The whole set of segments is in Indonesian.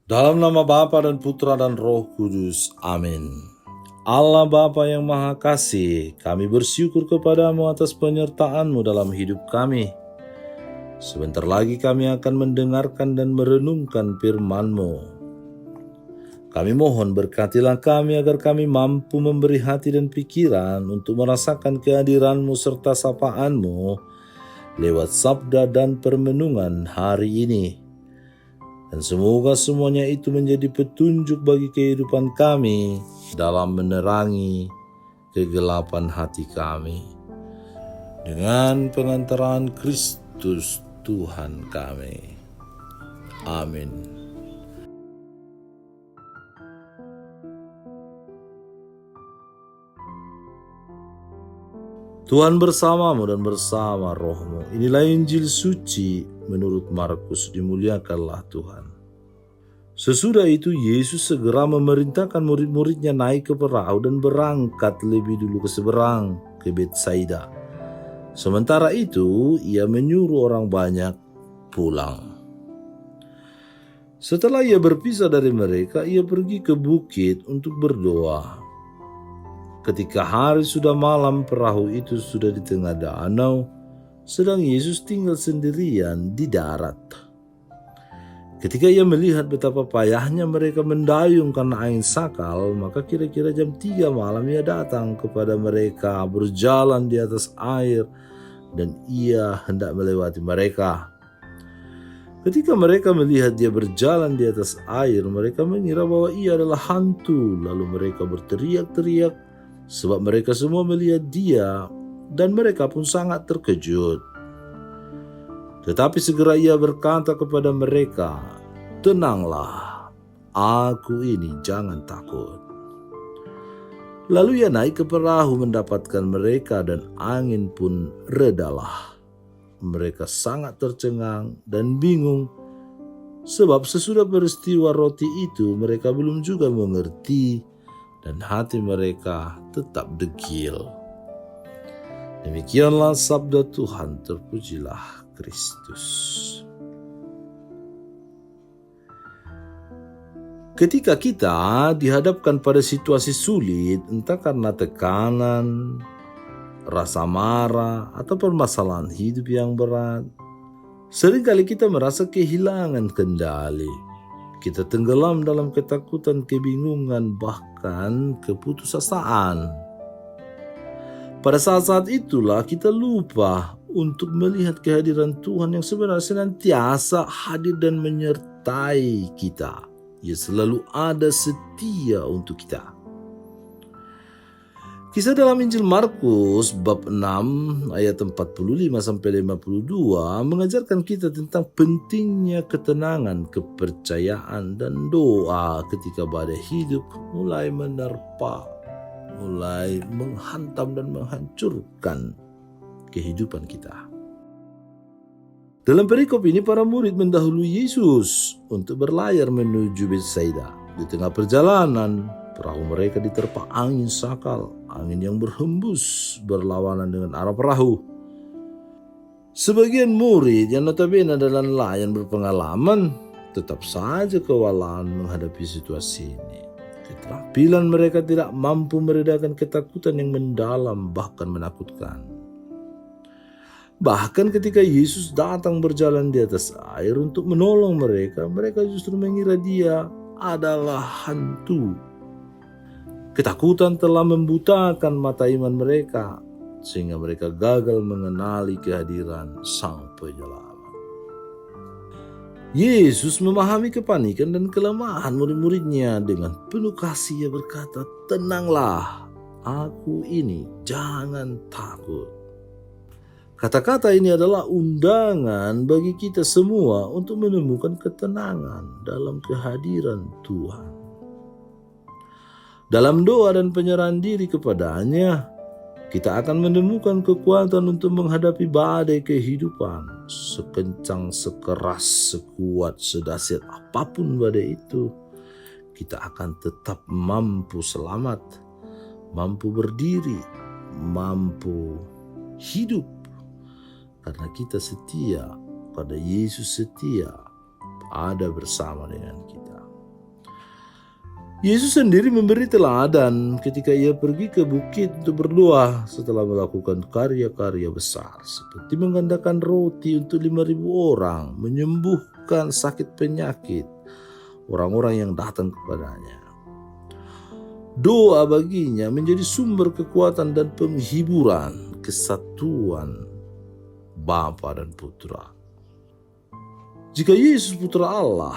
Dalam nama Bapa dan Putra dan Roh Kudus. Amin. Allah Bapa yang Maha Kasih, kami bersyukur kepadamu atas penyertaan-Mu dalam hidup kami. Sebentar lagi kami akan mendengarkan dan merenungkan firman-Mu. Kami mohon berkatilah kami agar kami mampu memberi hati dan pikiran untuk merasakan kehadiran-Mu serta sapaan-Mu lewat sabda dan permenungan hari ini. Dan semoga semuanya itu menjadi petunjuk bagi kehidupan kami dalam menerangi kegelapan hati kami. Dengan pengantaran Kristus Tuhan kami. Amin. Tuhan bersamamu dan bersama rohmu. Inilah Injil suci menurut Markus, dimuliakanlah Tuhan. Sesudah itu Yesus segera memerintahkan murid-muridnya naik ke perahu dan berangkat lebih dulu ke seberang, ke Betsaida. Sementara itu ia menyuruh orang banyak pulang. Setelah ia berpisah dari mereka, ia pergi ke bukit untuk berdoa. Ketika hari sudah malam, perahu itu sudah di tengah danau, sedang Yesus tinggal sendirian di darat. Ketika ia melihat betapa payahnya mereka mendayung karena angin sakal, maka kira-kira jam 3 malam ia datang kepada mereka berjalan di atas air dan ia hendak melewati mereka. Ketika mereka melihat dia berjalan di atas air, mereka mengira bahwa ia adalah hantu, lalu mereka berteriak-teriak sebab mereka semua melihat dia dan mereka pun sangat terkejut. Tetapi segera ia berkata kepada mereka, "Tenanglah, aku ini, jangan takut." Lalu ia naik ke perahu mendapatkan mereka dan angin pun redalah. Mereka sangat tercengang dan bingung sebab sesudah peristiwa roti itu mereka belum juga mengerti dan hati mereka tetap degil. Demikianlah sabda Tuhan, terpujilah Kristus. Ketika kita dihadapkan pada situasi sulit, entah karena tekanan, rasa marah, atau permasalahan hidup yang berat, seringkali kita merasa kehilangan kendali. Kita tenggelam dalam ketakutan, kebingungan, bahkan keputusasaan. Pada saat-saat itulah kita lupa untuk melihat kehadiran Tuhan yang sebenarnya senantiasa hadir dan menyertai kita. Ia selalu ada setia untuk kita. Kisah dalam Injil Markus bab 6 ayat 45-52 mengajarkan kita tentang pentingnya ketenangan, kepercayaan, dan doa ketika badai hidup mulai menerpa, mulai menghantam dan menghancurkan kehidupan kita. Dalam perikop ini para murid mendahului Yesus untuk berlayar menuju Betsaida. Di tengah perjalanan, perahu mereka diterpa angin sakal, angin yang berhembus berlawanan dengan arah perahu. Sebagian murid yang notabene adalah nelayan berpengalaman tetap saja kewalahan menghadapi situasi ini. Keterampilan mereka tidak mampu meredakan ketakutan yang mendalam bahkan menakutkan. Bahkan ketika Yesus datang berjalan di atas air untuk menolong mereka, mereka justru mengira dia adalah hantu. Ketakutan telah membutakan mata iman mereka, sehingga mereka gagal mengenali kehadiran Sang Penyelamat. Yesus memahami kepanikan dan kelemahan murid-muridnya. Dengan penuh kasih ia berkata, "Tenanglah, aku ini, jangan takut." Kata-kata ini adalah undangan bagi kita semua untuk menemukan ketenangan dalam kehadiran Tuhan. Dalam doa dan penyerahan diri kepadanya, kita akan menemukan kekuatan untuk menghadapi badai kehidupan. Sekencang, sekeras, sekuat, sedahsyat apapun badai itu, kita akan tetap mampu selamat, mampu berdiri, mampu hidup. Karena kita setia pada Yesus, setia ada bersama dengan kita. Yesus sendiri memberi teladan ketika ia pergi ke bukit untuk berdoa setelah melakukan karya-karya besar seperti menggandakan roti untuk 5.000 orang, menyembuhkan sakit penyakit orang-orang yang datang kepadanya. Doa baginya menjadi sumber kekuatan dan penghiburan kesatuan Bapa dan Putra. Jika Yesus Putra Allah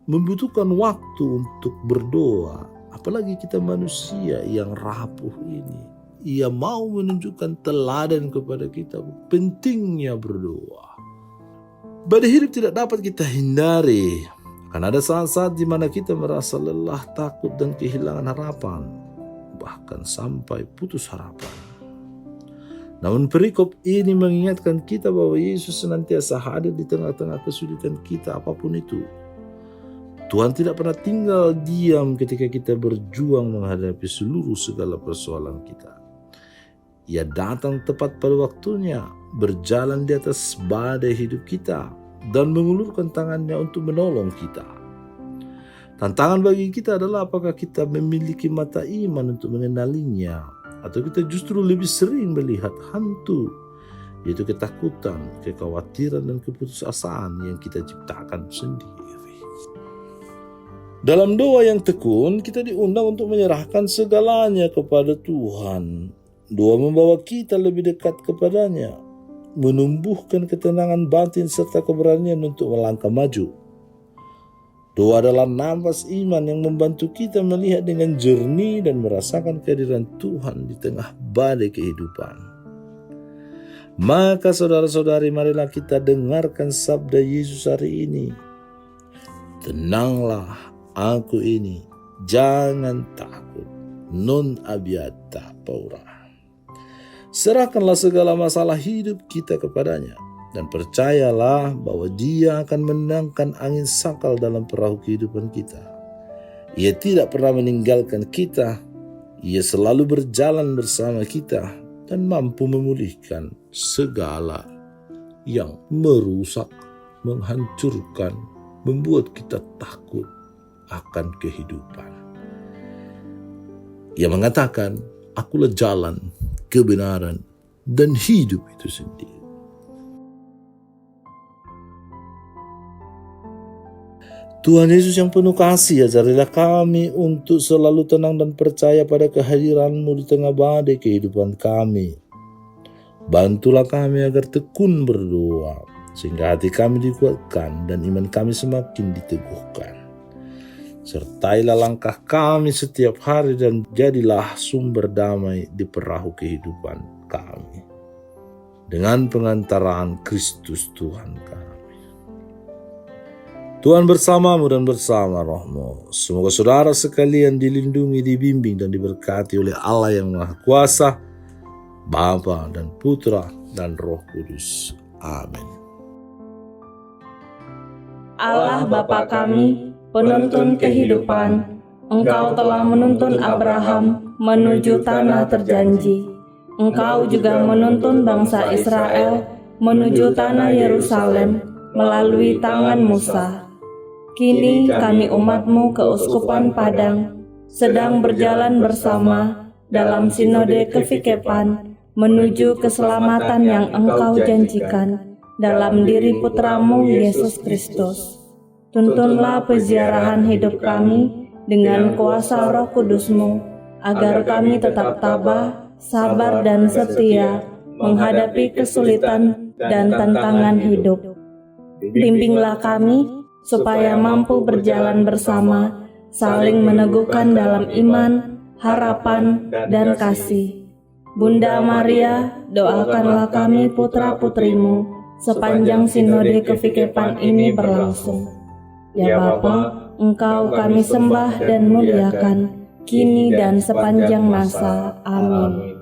membutuhkan waktu untuk berdoa, apalagi kita manusia yang rapuh ini. Ia mau menunjukkan teladan kepada kita pentingnya berdoa. Badai hidup tidak dapat kita hindari. Akan ada saat-saat di mana kita merasa lelah, takut, dan kehilangan harapan, bahkan sampai putus harapan. Namun perikop ini mengingatkan kita bahwa Yesus senantiasa hadir di tengah-tengah kesulitan kita apapun itu. Tuhan tidak pernah tinggal diam ketika kita berjuang menghadapi seluruh segala persoalan kita. Ia datang tepat pada waktunya, berjalan di atas badai hidup kita, dan mengulurkan tangannya untuk menolong kita. Tantangan bagi kita adalah apakah kita memiliki mata iman untuk mengenalinya, atau kita justru lebih sering melihat hantu, yaitu ketakutan, kekhawatiran, dan keputusasaan yang kita ciptakan sendiri. Dalam doa yang tekun, kita diundang untuk menyerahkan segalanya kepada Tuhan. Doa membawa kita lebih dekat kepadanya, menumbuhkan ketenangan batin serta keberanian untuk melangkah maju. Doa adalah nafas iman yang membantu kita melihat dengan jernih dan merasakan kehadiran Tuhan di tengah badai kehidupan. Maka saudara-saudari, marilah kita dengarkan sabda Yesus hari ini. Tenanglah, aku ini, jangan takut, non abiata paura. Serahkanlah segala masalah hidup kita kepadanya, dan percayalah bahwa Dia akan menenangkan angin sakal dalam perahu kehidupan kita. Ia tidak pernah meninggalkan kita, Ia selalu berjalan bersama kita, dan mampu memulihkan segala yang merusak, menghancurkan, membuat kita takut akan kehidupan. Ia mengatakan, akulah jalan, kebenaran, dan hidup itu sendiri. Tuhan Yesus yang penuh kasih, ajarilah kami untuk selalu tenang dan percaya pada kehadiran-Mu di tengah badai kehidupan kami. Bantulah kami agar tekun berdoa, sehingga hati kami dikuatkan dan iman kami semakin diteguhkan. Sertailah langkah kami setiap hari dan jadilah sumber damai di perahu kehidupan kami. Dengan pengantaraan Kristus Tuhan kami. Tuhan bersamamu dan bersama rohmu. Semoga saudara sekalian dilindungi, dibimbing, dan diberkati oleh Allah yang Maha Kuasa, Bapa dan Putra dan Roh Kudus. Amin. Allah Bapa kami, penuntun kehidupan, Engkau telah menuntun Abraham menuju tanah terjanji. Engkau juga menuntun bangsa Israel menuju tanah Yerusalem melalui tangan Musa. Kini kami umat-Mu keuskupan Padang sedang berjalan bersama dalam sinode kefikepan menuju keselamatan yang Engkau janjikan dalam diri Putra-Mu Yesus Kristus. Tuntunlah peziarahan hidup kami dengan kuasa Roh Kudus-Mu, agar kami tetap tabah, sabar, dan setia menghadapi kesulitan dan tantangan hidup. Bimbinglah kami supaya mampu berjalan bersama, saling meneguhkan dalam iman, harapan, dan kasih. Bunda Maria, doakanlah kami putra-putrimu sepanjang sinode kefikepan ini berlangsung. Ya Bapa, Engkau kami sembah dan muliakan, kini dan sepanjang masa. Amin.